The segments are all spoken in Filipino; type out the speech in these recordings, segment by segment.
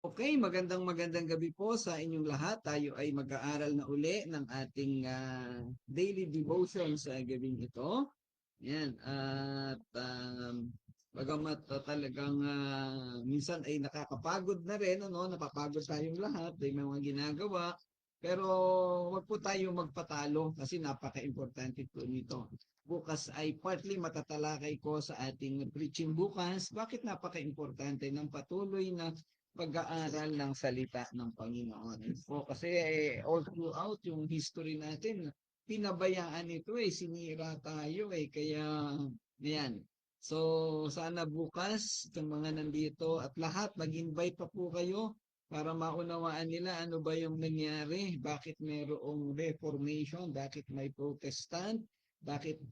Okay, magandang gabi po sa inyong lahat. Tayo ay mag-aaral na uli ng ating daily devotion sa gabing ito. Yan. At bagamat talagang minsan ay nakakapagod na rin, ano, napapagod tayong lahat, may mga ginagawa. Pero wag po tayo magpatalo kasi napaka-importante po nito. Bukas ay partly matatalakay ko sa ating preaching bukas. Bakit napaka-importante ng patuloy na pag-aaral ng salita ng Panginoon. So, kasi all throughout yung history natin, pinabayaan ito sinira tayo kaya yan. So, sana bukas itong mga nandito at lahat mag-invite pa po kayo para maunawaan nila ano ba yung nangyari, bakit mayroong Reformation, bakit may Protestant,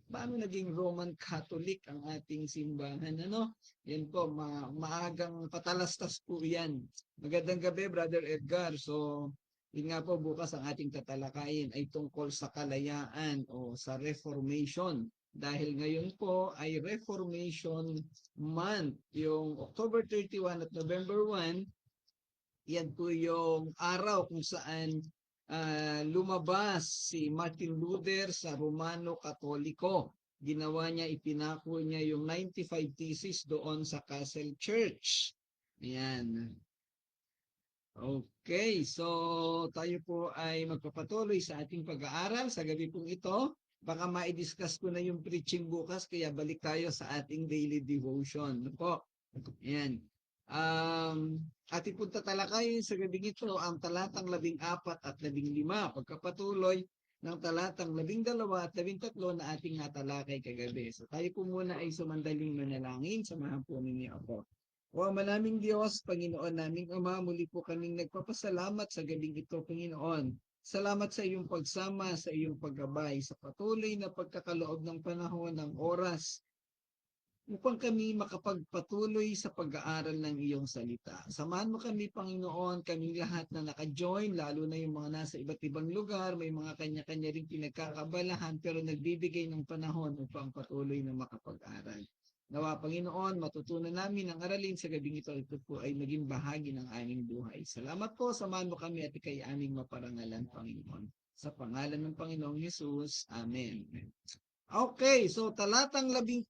paano naging Roman Catholic ang ating simbahan, ano? Yan po, maagang patalastas po yan. Magandang gabi, Brother Edgar. So, yun nga po, bukas ang ating tatalakayin ay tungkol sa kalayaan o sa Reformation. Dahil ngayon po ay Reformation Month, yung October 31 at November 1, yan po yung araw kung saan lumabas si Martin Luther sa Romano Katoliko. Ginawa niya, ipinako niya yung 95 thesis doon sa Castle Church. Ayan. Okay, so tayo po ay magpapatuloy sa ating pag-aaral sa gabi pong ito. Baka ma-discuss ko na yung preaching bukas, kaya balik tayo sa ating daily devotion. Ano po? Ayan. Ating pong tatalakayin sa gabing ito ang talatang 14 at 15. Pagkapatuloy ng talatang 12 at 13 na ating natalakay kagabi. So tayo po muna ay sumandaling manalangin. Samahan po ninyo ako. O Ama naming Diyos, Panginoon naming Ama, muli po kaming nagpapasalamat sa gabing ito, Panginoon. Salamat sa iyong pagsama, sa iyong paggabay, sa patuloy na pagkakaloob ng panahon, ng oras, upang kami makapagpatuloy sa pag-aaral ng iyong salita. Samahan mo kami, Panginoon, kaming lahat na naka-join, lalo na yung mga nasa iba't ibang lugar, may mga kanya-kanya ring pinagkakabalahan, pero nagbibigay ng panahon upang patuloy na makapag-aral. Nawa, Panginoon, matutunan namin ang aralin sa gabing ito po ay maging bahagi ng aming buhay. Salamat po, samahan mo kami at ikay aming maparangalan, Panginoon. Sa pangalan ng Panginoong Yesus, Amen. Okay, so talatang 14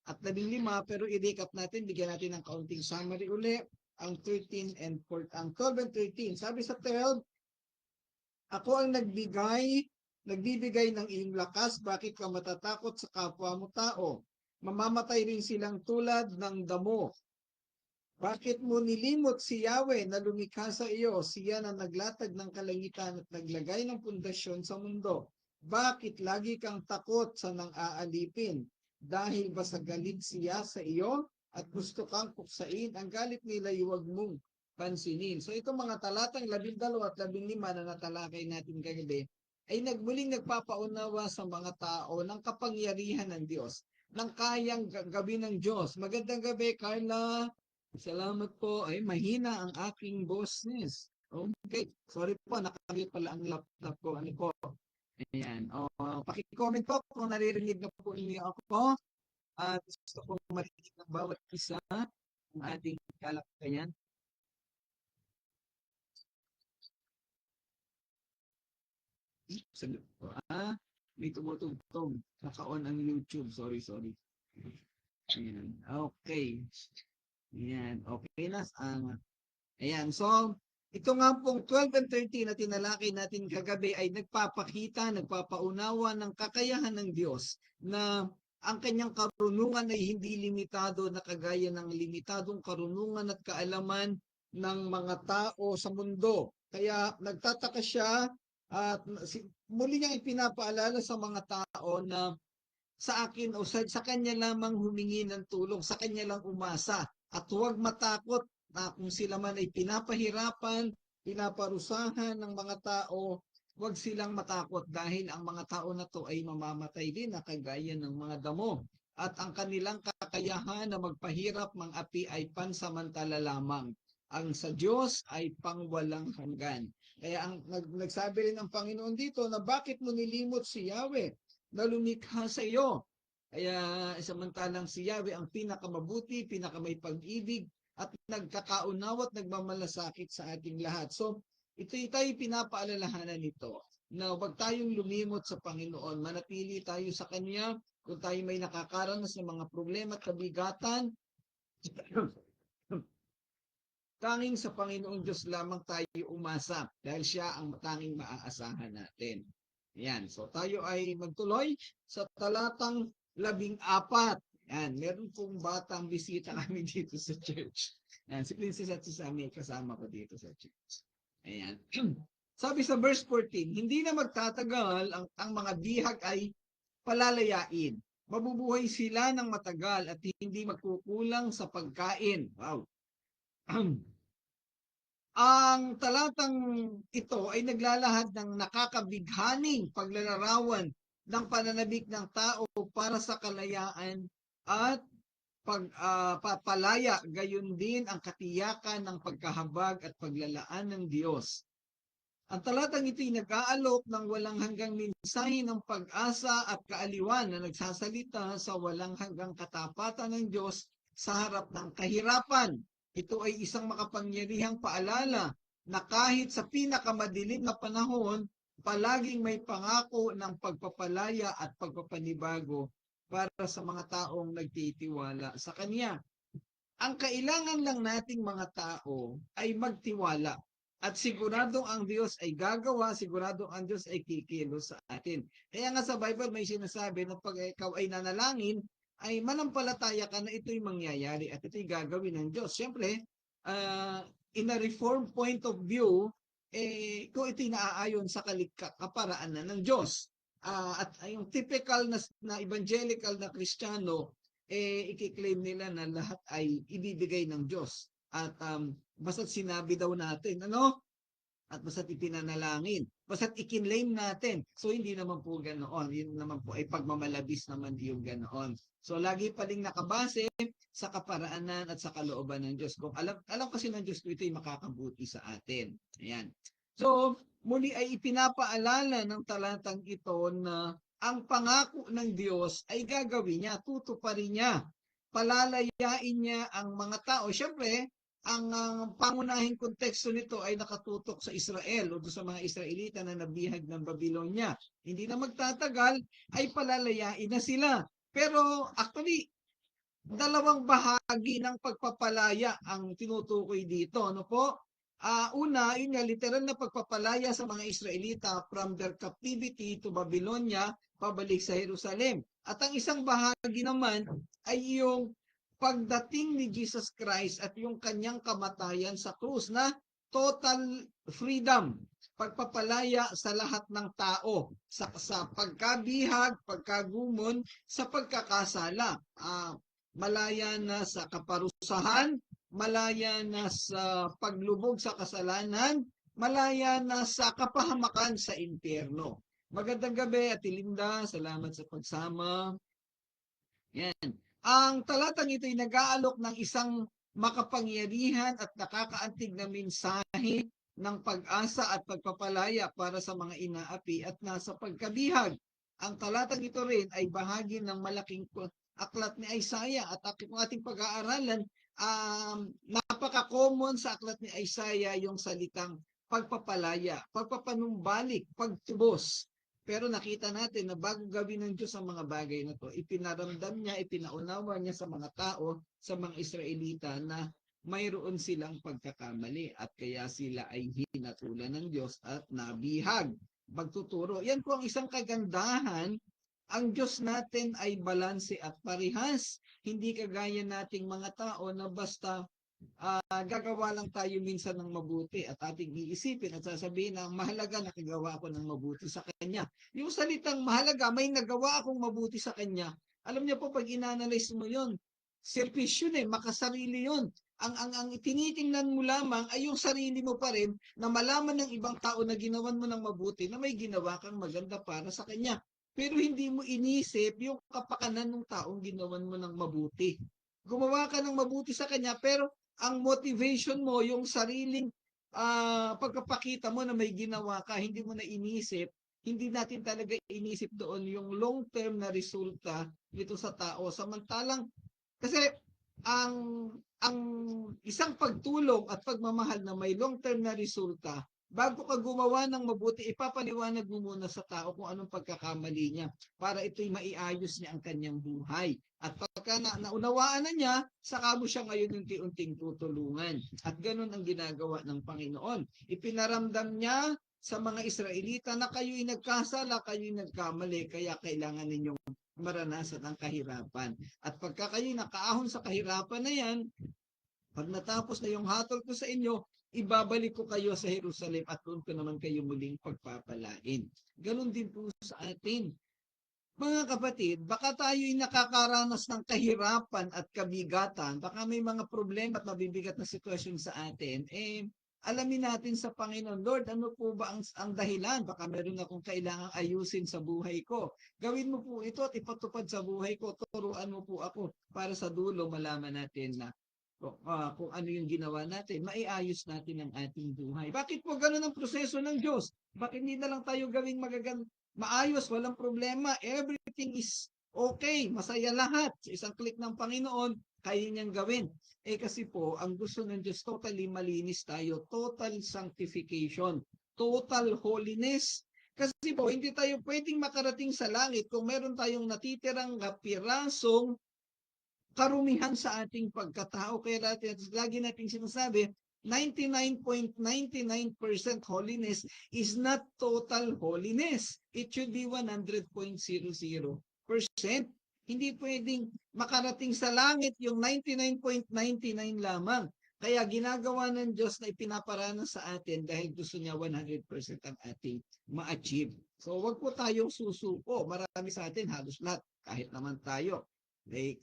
at 15, pero i-recap natin, bigyan natin ng kaunting summary uli, ang 13 and 14, ang 12 and 13. Sabi sa 12, ako ang nagbibigay ng iyong lakas, bakit ka matatakot sa kapwa mo tao? Mamamatay rin silang tulad ng damo. Bakit mo nilimot si Yahweh na lumikha sa iyo, siya na naglatag ng kalangitan at naglagay ng pundasyon sa mundo? Bakit lagi kang takot sa nang aalipin? Dahil ba sa galit siya sa iyo at gusto kang puksain ang galit nila, huwag mong pansinin. So itong mga talatang 12 at 15 na natalakay natin kagabi ay nagmuling nagpapaunawa sa mga tao ng kapangyarihan ng Diyos, ng kayang gawin ng Diyos. Magandang gabi, Carla. Salamat po. Ay, mahina ang aking boses. Okay. Sorry po, nakamute pala ang laptop ko. Ano po? Ayan. Paki-comment po kung naririnig na po ninyo ako. At gusto kong marinig ng bawat isa ng ating kalakayan. Sagot po. May tumutugtog. Naka-on ang YouTube. Sorry. Ayan. Okay. Ayan. Okay na. Ayan, so ito nga pong 12 and 13 na tinalakay natin kagabi ay nagpapaunawa ng kakayahan ng Diyos na ang kanyang karunungan ay hindi limitado na kagaya ng limitadong karunungan at kaalaman ng mga tao sa mundo. Kaya nagtataka siya at muli niyang ipinapaalala sa mga tao na sa akin o sa kanya lamang humingi ng tulong, sa kanya lang umasa at huwag matakot na kung sila man ay pinapahirapan, pinaparusahan ng mga tao, huwag silang matakot dahil ang mga tao na to ay mamamatay din na kagaya ng mga damo. At ang kanilang kakayahan na magpahirap mang api ay pansamantala lamang. Ang sa Diyos ay pangwalang hanggan. Kaya nagsabi rin ang Panginoon dito na bakit mo nilimot si Yahweh na lumikha sa iyo? Kaya samantalang si Yahweh ang pinakamabuti, pinakamay pag-ibig, at nagkakaunawa at nagmamalasakit sa ating lahat. So, ito tayo pinapaalalahanan nito na huwag tayong lumimot sa Panginoon. Manatili tayo sa Kanya kung tayo may nakakaranas ng mga problema at kabigatan. Tanging sa Panginoong Diyos lamang tayo umasa dahil siya ang tanging maaasahan natin. Yan. So tayo ay magtuloy sa talatang 14. Yan. Meron pong batang bisita kami dito sa church. Yan. Si Princess at si Sammy kasama ko dito sa church. Ayan. Sabi sa verse 14, hindi na magtatagal ang mga bihag ay palalayain. Mabubuhay sila ng matagal at hindi magkukulang sa pagkain. Wow. Ang talatang ito ay naglalahad ng nakakabighaning paglalarawan ng pananabik ng tao para sa kalayaan at pagpapalaya, gayon din ang katiyakan ng pagkahabag at paglalaan ng Diyos. Ang talatang ito ay nag-aalok ng walang hanggang mensahe ng pag-asa at kaaliwan na nagsasalita sa walang hanggang katapatan ng Diyos sa harap ng kahirapan. Ito ay isang makapangyarihang paalala na kahit sa pinakamadilim na panahon, palaging may pangako ng pagpapalaya at pagpapanibago para sa mga taong nagtitiwala sa Kanya. Ang kailangan lang nating mga tao ay magtiwala. At siguradong ang Diyos ay gagawa, siguradong ang Diyos ay kikilos sa atin. Kaya nga sa Bible may sinasabi na pag ikaw ay nanalangin, ay manampalataya ka na ito'y mangyayari at ito'y gagawin ng Diyos. Siyempre, in a reformed point of view, kung ito'y naaayon sa kaparaanan ng Diyos. At yung typical na evangelical na Kristiyano, ikiklaim nila na lahat ay ibibigay ng Diyos. At basta't sinabi daw natin, ano? At basta't ipinanalangin, basta't ikinlaim natin. So, hindi naman po ganoon. Yun naman po ay pagmamalabis naman yung ganoon. So, lagi pa rin nakabase sa kaparaanan at sa kalooban ng Diyos. Kung alam kasi ng Diyos ko ito'y makakabuti sa atin. Ayan. So, muli ay ipinapaalala ng talatang ito na ang pangako ng Diyos ay gagawin niya, tutuparin niya. Palalayain niya ang mga tao. Siyempre, ang pangunahing konteksto nito ay nakatutok sa Israel o sa mga Israelita na nabihag ng Babylonia. Hindi na magtatagal ay palalayain na sila. Pero actually, dalawang bahagi ng pagpapalaya ang tinutukoy dito. Ano po? Una, yun nga, literal na pagpapalaya sa mga Israelita from their captivity to Babylonia, pabalik sa Jerusalem. At ang isang bahagi naman ay yung pagdating ni Jesus Christ at yung kanyang kamatayan sa krus na total freedom, pagpapalaya sa lahat ng tao, sa pagkabihag, pagkagumon, sa pagkakasala. Malaya na sa kaparusahan, malaya na sa paglubog sa kasalanan, malaya na sa kapahamakan sa impyerno. Magandang gabi, Ate Linda. Salamat sa pagsama. Yan. Ang talatang ito ay nag-aalok ng isang makapangyarihan at nakakaantig na mensahe ng pag-asa at pagpapalaya para sa mga inaapi at nasa pagkabihag. Ang talatang ito rin ay bahagi ng malaking aklat ni Isaiah at kung ating pag-aaralan, napaka-common sa aklat ni Isaiah yung salitang pagpapalaya, pagpapanumbalik, pagtubos. Pero nakita natin na bago gawin ng Diyos ang mga bagay na to, ipinaramdam niya, ipinaunawa niya sa mga tao, sa mga Israelita na mayroon silang pagkakamali at kaya sila ay hinatulan ng Diyos at nabihag. Pagtuturo. Yan po ang isang kagandahan. Ang Diyos natin ay balanse at parihas. Hindi kagaya nating mga tao na basta gagawa lang tayo minsan ng mabuti at ating iisipin at sasabihin na mahalaga nakagawa ako ng mabuti sa Kanya. Yung salitang mahalaga, may nagawa akong mabuti sa Kanya. Alam niyo po, pag inanalyze mo yun, selfish yun makasarili yun. Ang tinitingnan mo lamang ay yung sarili mo pa rin na malaman ng ibang tao na ginawan mo ng mabuti na may ginawa kang maganda para sa Kanya. Pero hindi mo inisip yung kapakanan ng taong ginawan mo ng mabuti. Gumawa ka ng mabuti sa Kanya pero ang motivation mo, yung sariling pagkapakita mo na may ginawa ka, hindi mo na inisip, hindi natin talaga inisip doon yung long-term na resulta nito sa tao. Samantalang, kasi ang ang isang pagtulong at pagmamahal na may long-term na resulta, bago ka gumawa ng mabuti, ipapaliwanag mo muna sa tao kung anong pagkakamali niya para ito'y maiayos niya ang kanyang buhay. At pagka naunawaan na niya, saka mo siya ngayon unti-unting tutulungan. At ganun ang ginagawa ng Panginoon. Ipinaramdam niya sa mga Israelita na kayo'y nagkasala, kayo'y nagkamali, kaya kailangan ninyong maranasan ang kahirapan. At pagka kayo'y nakaahon sa kahirapan na yan, pag natapos na yung hatol ko sa inyo, ibabalik ko kayo sa Jerusalem at doon ko naman kayo muling pagpapalain. Ganon din po sa atin. Mga kapatid, baka tayo'y nakakaranas ng kahirapan at kabigatan, baka may mga problema at mabibigat na sitwasyon sa atin, alamin natin sa Panginoon, Lord, ano po ba ang dahilan? Baka meron akong kailangang ayusin sa buhay ko. Gawin mo po ito at ipatupad sa buhay ko. Turuan mo po ako para sa dulo malaman natin na kung ano yung ginawa natin, maiayos natin ang ating buhay. Bakit po ganun ang proseso ng Diyos? Bakit hindi na lang tayo gawing maayos, walang problema, everything is okay, masaya lahat. Sa isang click ng Panginoon, kaya niyang gawin. Kasi po, ang gusto ng Diyos, totally malinis tayo, total sanctification, total holiness. Kasi po, hindi tayo pwedeng makarating sa langit kung meron tayong natitirang pirasong karumihan sa ating pagkatao. Kaya lagi nating sinasabi, 99.99% holiness is not total holiness. It should be 100.00%. Hindi pwedeng makarating sa langit yung 99.99 lamang. Kaya ginagawa ng Diyos na ipinaparana sa atin dahil gusto niya 100% ang ating ma-achieve. So wag po tayong susuko. Marami sa atin, halos lahat, kahit naman tayo.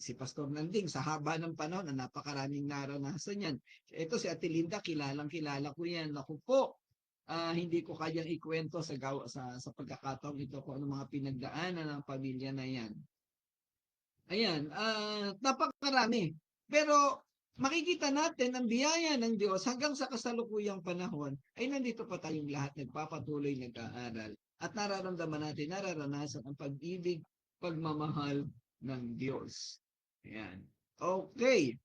Si Pastor Nanding, sa haba ng panahon, na napakaraming naranasan yan. Ito si Ate Linda, kilala ko yan. Naku po, hindi ko kayang ikwento sa pagkakataong ito kung ano mga pinagdaanan ng pamilya na yan. Ayan, napakarami. Pero makikita natin ang biyaya ng Diyos hanggang sa kasalukuyang panahon ay nandito pa tayong lahat nagpapatuloy nag-aaral at nararamdaman natin, nararanasan ang pag-ibig, pagmamahal ng Diyos. Ayan. Okay.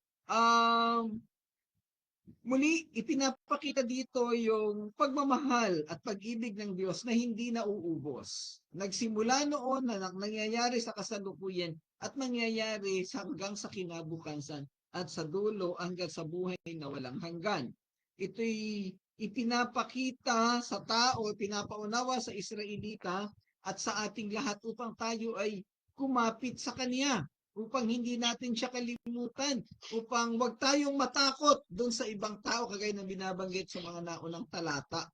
Muli, ipinapakita dito yung pagmamahal at pag-ibig ng Diyos na hindi nauubos. Nagsimula noon na nangyayari sa kasalukuyan at nangyayari hanggang sa kinabukasan at sa dulo hanggang sa buhay na walang hanggan. Ito'y ipinapakita sa tao, pinapaunawa sa Israelita at sa ating lahat upang tayo ay kumapit sa Kanya, upang hindi natin siya kalimutan, upang wag tayong matakot doon sa ibang tao, kagaya ng binabanggit sa mga naunang talata,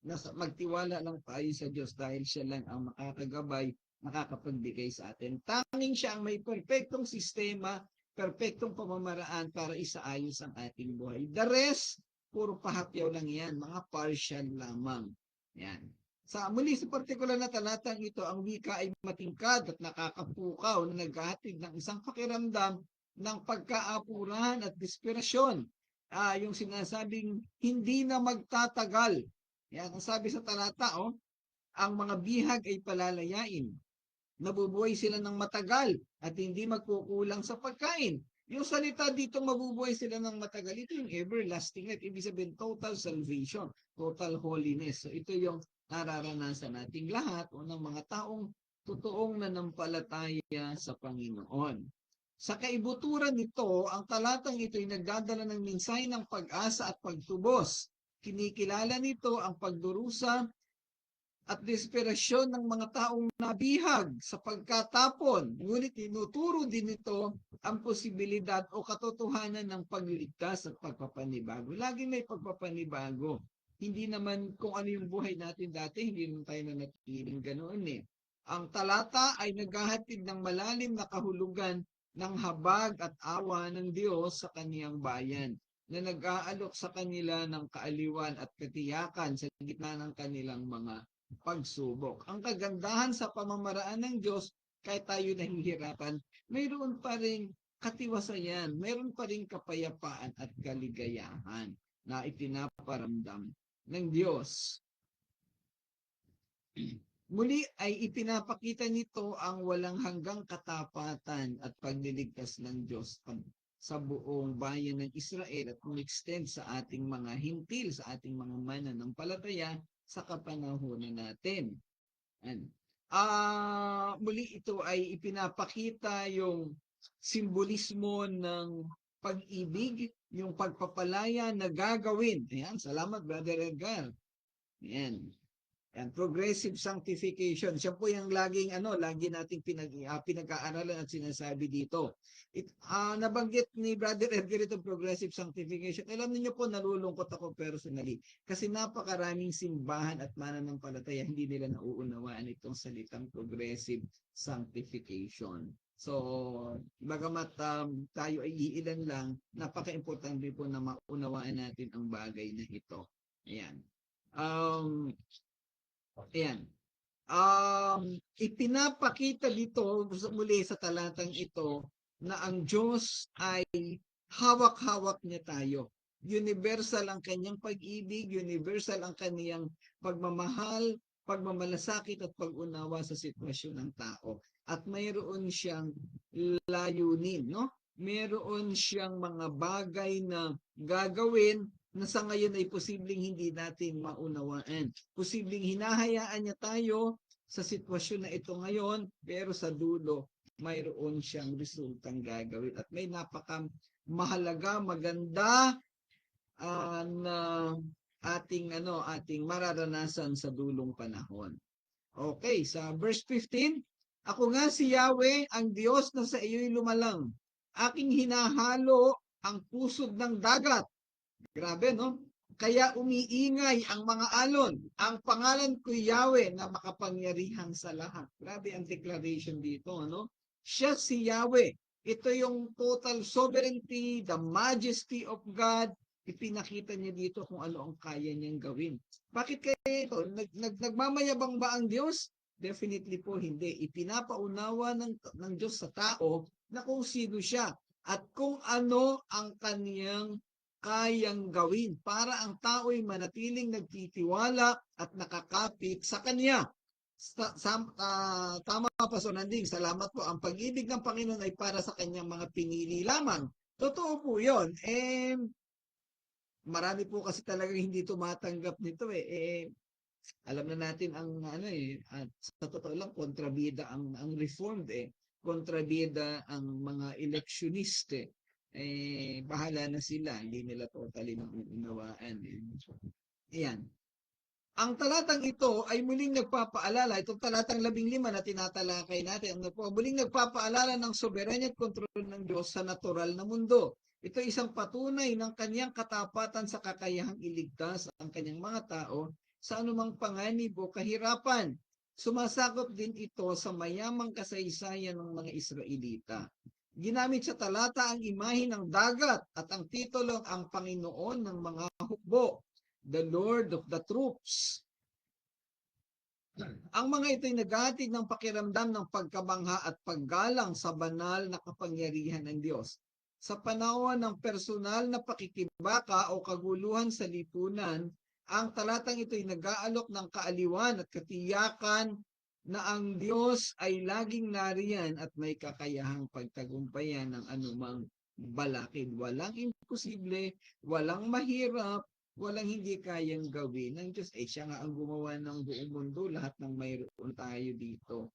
na magtiwala lang tayo sa Diyos dahil siya lang ang makakagabay, makakapagbigay sa atin. Tanging siya ang may perfectong sistema, perfectong pamamaraan para isaayos ang ating buhay. The rest, puro pahapyaw lang yan, mga partial lamang. Yan. Muli sa partikular na talatang ito, ang wika ay matingkad at nakakapukaw na naghahatid ng isang pakiramdam ng pagkaapuran at desperasyon. Yung sinasabing hindi na magtatagal. Yan, ang sabi sa talata, ang mga bihag ay palalayain. Nabubuhay sila ng matagal at hindi magkukulang sa pagkain. Yung salita dito, mabubuhay sila ng matagal, ito yung everlasting life. Ibig sabihin, total salvation, total holiness. So ito yung nararanasan nating lahat o ng mga taong totoong nanampalataya sa Panginoon. Sa kaibuturan nito, ang talatang ito ay nagdadala ng mensahe ng pag-asa at pagtubos. Kinikilala nito ang pagdurusa at desperasyon ng mga taong nabihag sa pagkatapon. Ngunit tinuturo din ito ang posibilidad o katotohanan ng pagliligtas at pagpapanibago. Lagi may pagpapanibago. Hindi naman kung ano yung buhay natin dati, hindi naman tayo na natiling ganoon eh. Ang talata ay naghahatid ng malalim na kahulugan ng habag at awa ng Diyos sa kaniyang bayan na nag-aalok sa kanila ng kaaliwan at katiyakan sa gitna ng kanilang mga pagsubok. Ang kagandahan sa pamamaraan ng Diyos, kahit tayo nahihirapan, mayroon pa rin katiwasayan, mayroon pa rin kapayapaan at kaligayahan na ipinaparamdam ng Diyos. Muli ay ipinapakita nito ang walang hanggang katapatan at pagliligtas ng Diyos sa buong bayan ng Israel at extend sa ating mga hintil, sa ating mga mananampalataya sa kapanahunan natin. Muli ito ay ipinapakita yung simbolismo ng pag-ibig, yung pagpapalaya na gagawin. Ayan, salamat Brother Edgar. Ayan. Yan, progressive sanctification. Siya po yung laging lagi nating pinag-aaralan at sinasabi dito. Nabanggit ni Brother Edgar itong progressive sanctification. Alam niyo po, nalulungkot ako personally kasi napakaraming simbahan at mananampalataya hindi nila nauunawaan itong salitang progressive sanctification. So, bagamat tayo ay iilan lang, napaka-importante po na maunawaan natin ang bagay na ito. Ayan. Ayan. Ipinapakita dito muli sa talatang ito na ang Diyos ay hawak-hawak niya tayo. Universal ang kanyang pag-ibig, universal ang kanyang pagmamahal, pagmamalasakit at pag-unawa sa sitwasyon ng tao. At mayroon siyang layunin, no? Mayroon siyang mga bagay na gagawin na sa ngayon ay posibleng hindi natin maunawaan. Posibleng hinahayaan niya tayo sa sitwasyon na ito ngayon, pero sa dulo, mayroon siyang resultang gagawin. At may napaka mahalaga, maganda na ating mararanasan sa dulong panahon. Okay, sa verse 15, ako nga si Yahweh, ang Diyos na sa iyo'y lumalang. Aking hinahalo ang pusod ng dagat. Grabe, no? Kaya umiingay ang mga alon. Ang pangalan ko Yahweh na makapangyarihan sa lahat. Grabe ang declaration dito, no? Siya si Yahweh. Ito yung total sovereignty, the majesty of God. Ipinakita niya dito kung ano ang kaya niyang gawin. Bakit kaya ito? Nagmamayabang ba ang Diyos? Definitely po hindi. Ipinapaunawa ng Diyos sa tao na kung sino siya at kung ano ang kaniyang kayang gawin para ang tao'y manatiling nagtitiwala at nakakapit sa Kanya. Tama pa, so Nanding, salamat po. Ang pag-ibig ng Panginoon ay para sa Kanyang mga pinili lamang. Totoo po yun. Marami po kasi talagang hindi tumatanggap nito alam na natin ang at sa totoo lang kontrabida ang reformed kontrabida ang mga electionist bahala na sila, hindi nila totally nauunawaan. Ayan. Ang talatang ito ay muling nagpapaalala, itong talatang 15 na tinatalakay natin, muling nagpapaalala ng soberanya at kontrol ng Diyos sa natural na mundo. Ito ay isang patunay ng kanyang katapatan sa kakayahang iligtas ang kanyang mga tao sa anumang panganib o kahirapan. Sumasakop din ito sa mayamang kasaysayan ng mga Israelita. Ginamit sa talata ang imahe ng dagat at ang titulong ang Panginoon ng mga hukbo, the Lord of the troops. Ang mga ito ay naghahatid ng pakiramdam ng pagkabangha at paggalang sa banal na kapangyarihan ng Diyos. Sa panahon ng personal na pakikibaka o kaguluhan sa lipunan, ang talatang ito ay nag-aalok ng kaaliwan at katiyakan na ang Diyos ay laging nariyan at may kakayahang pagtagumpayan ng anumang balakid. Walang imposible, walang mahirap, walang hindi kayang gawin ng Diyos. Siya nga ang gumawa ng buong mundo, lahat ng mayroon tayo dito.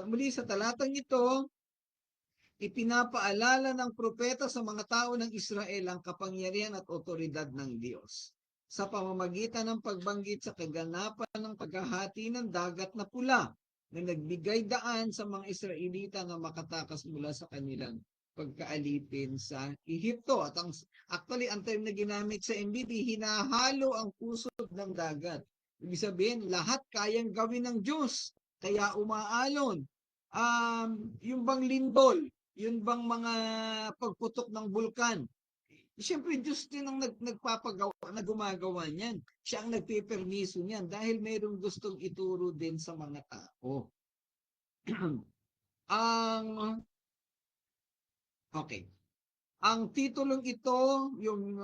Muli sa talatang ito, ipinapaalala ng propeta sa mga tao ng Israel ang kapangyarihan at otoridad ng Diyos sa pamamagitan ng pagbanggit sa kaganapan ng paghahati ng dagat na pula na nagbigay daan sa mga Israelita na makatakas mula sa kanilang pagkaalipin sa Ehipto. At actually, ang term na ginamit sa MBD, hinahalo ang pusod ng dagat. Ibig sabihin, lahat kayang gawin ng Diyos. Kaya umaalon. Yung bang lindol, yung bang mga pagputok ng bulkan, siyempre, Diyos din ang nagpapagawa, na gumagawa niyan. Siya ang nagpipermiso niyan dahil mayroong gustong ituro din sa mga tao. Okay. Ang titulong ito, yung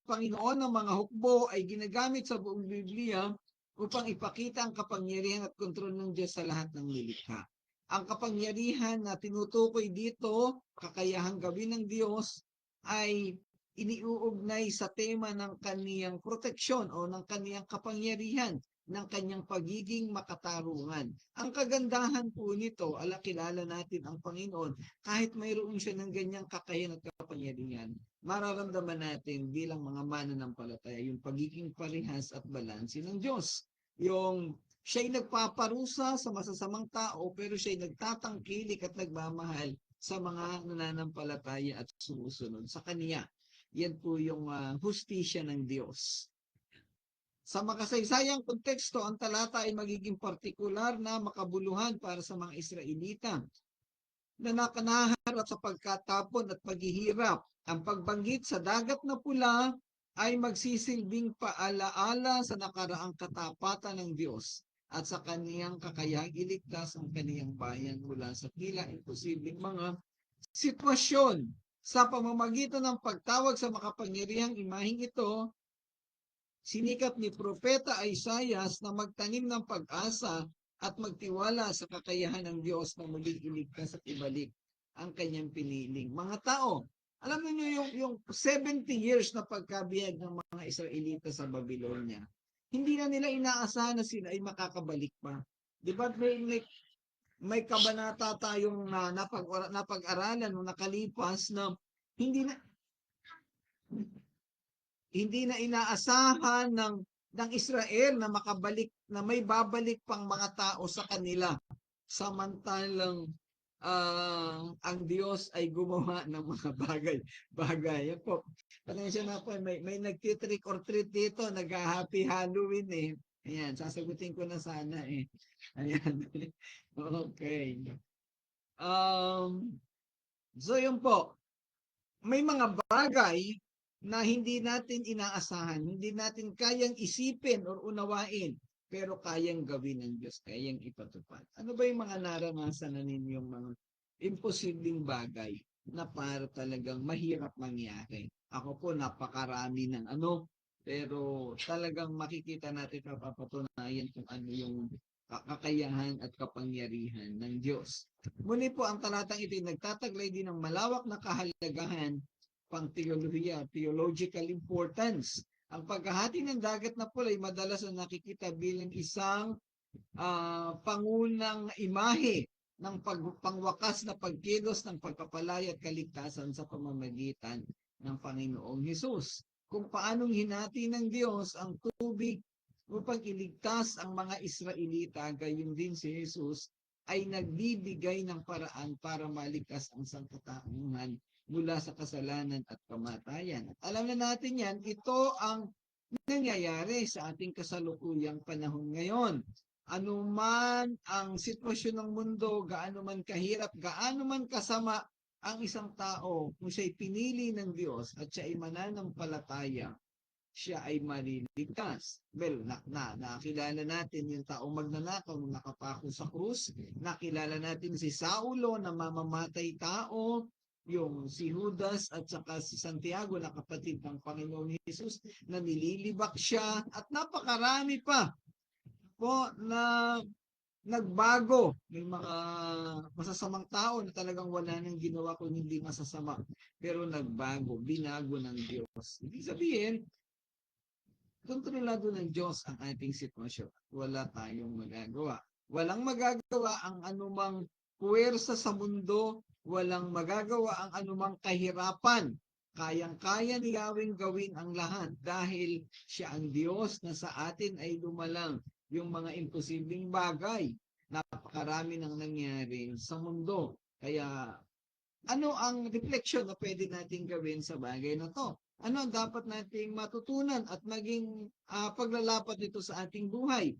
Panginoon ng mga hukbo, ay ginagamit sa buong Biblia upang ipakita ang kapangyarihan at kontrol ng Diyos sa lahat ng nilikha. Ang kapangyarihan na tinutukoy dito, kakayahang gawin ng Diyos, ay iniuugnay sa tema ng kaniyang proteksyon o ng kaniyang kapangyarihan, ng kanyang pagiging makatarungan. Ang kagandahan po nito, kilala natin ang Panginoon, kahit mayroon siya ng ganyang kakayahan at kapangyarihan, mararamdaman natin bilang mga mananampalataya yung pagiging parehas at balanse ng Diyos. Yung siya'y nagpaparusa sa masasamang tao, pero siya'y nagtatangkilik at nagmamahal sa mga nananampalataya at sumusunod sa Kanya. Yan po yung hustisya ng Diyos. Sa makasaysayang konteksto, ang talata ay magiging partikular na makabuluhan para sa mga Israelita na nakanaharap sa pagkatapon at paghihirap. Ang pagbanggit sa dagat na pula ay magsisilbing paalaala sa nakaraang katapatan ng Diyos at sa kaniyang kakayahang iligtas ang kaniyang bayan mula sa tila imposibleng mga sitwasyon. Sa pamamagitan ng pagtawag sa makapangyarihang imaheng ito, sinikap ni Propeta Isaias na magtanim ng pag-asa at magtiwala sa kakayahan ng Diyos na muling iligtas at ibalik ang kanyang piniling. Mga tao, alam niyo yung 70 years na pagkabiyag ng mga Israelita sa Babylonia, hindi na nila inaasahan na sila ay makakabalik pa. Di ba may kabanata tayong napag-aralan nung nakalipas na hindi na inaasahan ng Israel na makabalik, na may babalik pang mga tao sa kanila. Samantalang ang Diyos ay gumawa ng mga bagay. Yan po. Pasensya na po, may nagtitrick or treat dito, nag-happy Halloween eh. Ayan, sasagutin ko na sana eh. Ayan. Okay. So yun po, may mga bagay na hindi natin inaasahan, hindi natin kayang isipin or unawain, pero kayang gawin ng Diyos, kayang ipatupad. Ano ba yung mga naranasan na ninyong mga imposibleng bagay na para talagang mahirap mangyari? Ako po, napakarami ng pero talagang makikita natin, papapatunayan kung ano yung kakayahan at kapangyarihan ng Diyos. Muli po, ang talatang ito nagtataglay din ng malawak na kahalagahan pang teolohiya, theological importance. Ang paghahati ng dagat na pula ay madalas na nakikita bilang isang pangunang imahe ng pangwakas na pagkilos ng pagpapalaya at kaligtasan sa pamamagitan ng Panginoong Hesus. Kung paanong hinati ng Diyos ang tubig upang iligtas ang mga Israelita, gayon din si Jesus ay nagbibigay ng paraan para maligtas ang sangkatauhan mula sa kasalanan at kamatayan. At alam na natin yan, ito ang nangyayari sa ating kasalukuyang panahon ngayon. Ano man ang sitwasyon ng mundo, gaano man kahirap, gaano man kasama ang isang tao, kung siya'y pinili ng Diyos at siya ay mananampalataya, siya ay maliligtas. Well, nakilala natin yung taong magnanakaw nung nakapako sa krus. Nakilala natin si Saulo na mamamatay tao, yung si Judas at saka si Santiago na kapatid ng Panginoong Hesus na nililibak siya at napakarami pa po na nagbago. May mga masasamang tao na talagang wala nang ginawa kung hindi masasama. Pero nagbago, binago ng Diyos. Ibig sabihin, kontrolado ng Diyos ang ating sitwasyon. Wala tayong magagawa. Walang magagawa ang anumang puwersa sa mundo, walang magagawa ang anumang kahirapan. Kayang-kaya ni Yahweh gawin ang lahat dahil siya ang Diyos na sa atin ay lumalang yung mga imposibleng bagay. Napakarami nang nangyari sa mundo. Kaya ano ang reflection na pwede nating gawin sa bagay na to? Ano ang dapat nating matutunan at maging paglalapat nito sa ating buhay?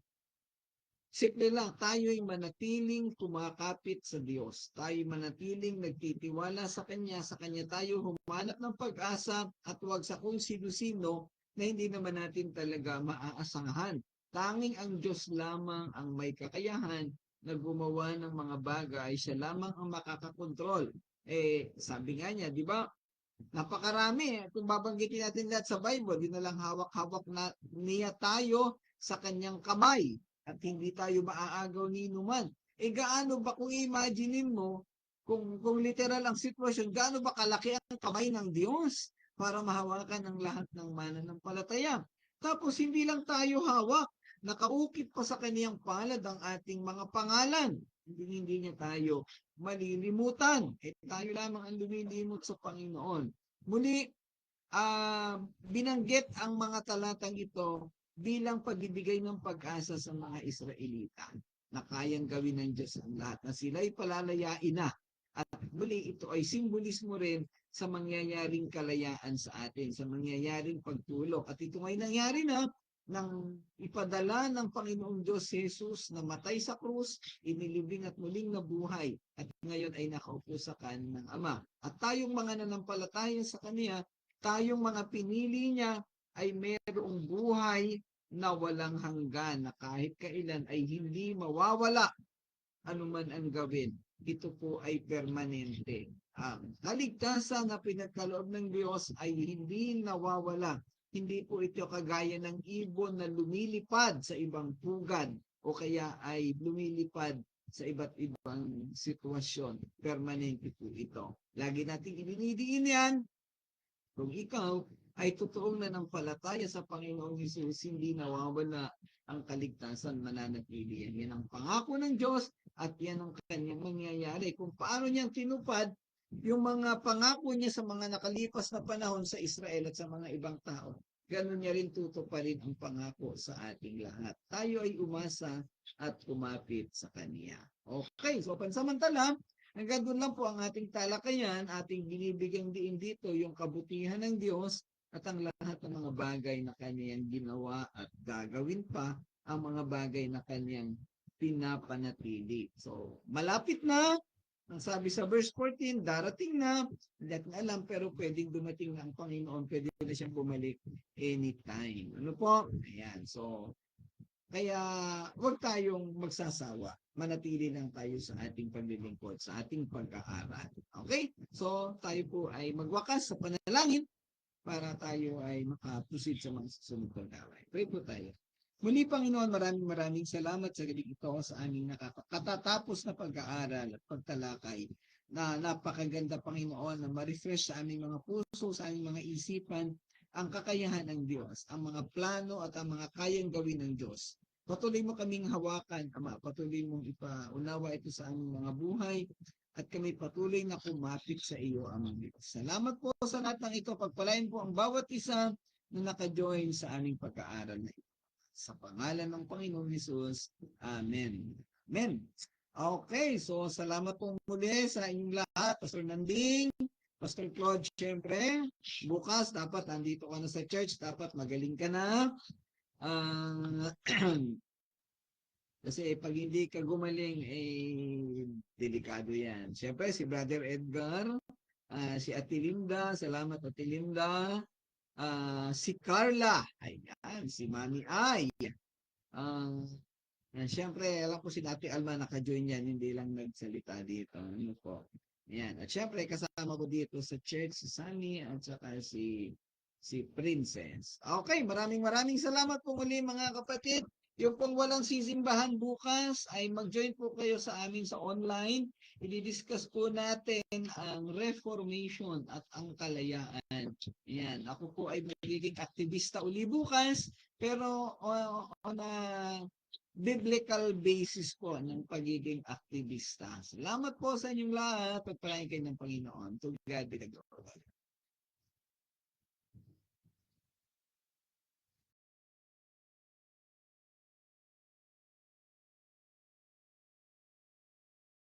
Simple lang, tayo'y manatiling kumakapit sa Diyos. Tayo'y manatiling nagtitiwala sa Kanya tayo humanap ng pag-asa at huwag sa kung sino-sino na hindi naman natin talaga maaasahan. Tanging ang Diyos lamang ang may kakayahan na gumawa ng mga bagay, siya lamang ang makakakontrol. Sabi nga niya, di ba? Napakarami. Kung babanggitin natin lahat sa Bible, di na lang hawak-hawak na niya tayo sa kanyang kamay at hindi tayo maaagaw ni inuman. gaano ba kung imaginein mo, kung literal ang sitwasyon, gaano ba kalaki ang kamay ng Diyos para mahawakan ang lahat ng mananampalataya? Tapos hindi lang tayo hawak, nakaukit pa sa kaniyang palad ang ating mga pangalan. Hindi niya tayo malilimutan. Tayo lamang ang lumilimot sa Panginoon. Muli, binanggit ang mga talatang ito bilang pagbibigay ng pag-asa sa mga Israelita na kayang gawin ng Diyos ang lahat, na sila'y palalayain na. At muli, ito ay simbolismo rin sa mangyayaring kalayaan sa atin, sa mangyayaring pagtulog. At ito ay nangyari na nang ipadala ng Panginoong Diyos si Jesus na matay sa krus, inilibing at muling nabuhay, at ngayon ay nakaupo sa kanan ng Ama. At tayong mga nanampalataya sa Kanya, tayong mga pinili niya, ay mayroong buhay na walang hanggan, na kahit kailan ay hindi mawawala anuman ang gawin. Ito po ay permanente. Ang kaligtasan na pinagkaloob ng Diyos ay hindi nawawala. Hindi po ito kagaya ng ibon na lumilipad sa ibang pugad o kaya ay lumilipad sa iba't ibang sitwasyon. Permanente po ito. Lagi nating idinidiin yan. Kung ikaw ay totoong nanampalataya sa Panginoong Hesus, hindi nawawala ang kaligtasan, mananatili yan. Yan ang pangako ng Diyos at yan ang kanyang mangyayari. Kung paano niyang tinupad yung mga pangako niya sa mga nakalipas na panahon sa Israel at sa mga ibang tao, ganun niya rin tutuparin ang pangako sa ating lahat. Tayo ay umasa at kumapit sa Kanya. Okay, so pansamantala, hanggang doon lang po ang ating talakayan, ating binibigyang diin dito, yung kabutihan ng Diyos at ang lahat ng mga bagay na kanyang ginawa at gagawin pa, ang mga bagay na kanyang pinapanatili. So, malapit na, ang sabi sa verse 14, darating na, hindi natin alam, pero pwedeng dumating na ang Panginoon, pwede na siyang bumalik anytime. Ano po? Ayan, so, kaya huwag tayong magsasawa. Manatili lang tayo sa ating paglilingkod, sa ating pag-aaral. Okay? So, tayo po ay magwakas sa panalangin para tayo ay makapusid sa mga susunod na gawin. Pray po tayo. Muli, Panginoon, maraming salamat sa gabi ito sa aming katatapos na pag-aaral at pagtalakay na napakaganda, Panginoon, na ma-refresh sa aming mga puso, sa aming mga isipan, ang kakayahan ng Diyos, ang mga plano at ang mga kayang gawin ng Diyos. Patuloy mo kaming hawakan, Ama. Patuloy mong ipaunawa ito sa aming mga buhay at kami patuloy na kumapit sa iyo, Amang Diyos. Salamat po sa lahat ng ito. Pagpalain po ang bawat isa na naka-join sa aming pag-aaral na ito. Sa pangalan ng Panginoong Hesus. Amen. Amen. Okay, so salamat po muli sa inyong lahat. Pastor Nanding, Pastor Claude, syempre, bukas dapat andito ka na sa church, dapat magaling ka na. Kasi pag hindi ka gumaling, delikado yan. Syempre, si Brother Edgar, si Ate Linda, salamat Ate Linda, si Carla, ayan, si Mami Ay, syempre, alam ko si Ate Alma naka-join yan, hindi lang nagsalita dito. Ano po? Yan. At syempre, kasama ko dito sa church, si Sunny, at saka si Princess. Okay, maraming salamat po muli mga kapatid. Yung pong walang sisimbahan bukas ay mag-join po kayo sa amin sa online. I-discuss po natin ang reformation at ang kalayaan. Yan. Ako po ay magiging aktivista uli bukas, pero on a biblical basis po ng pagiging aktivista. Salamat po sa inyong lahat. Pagpalain kayo ng Panginoon. To God be the glory.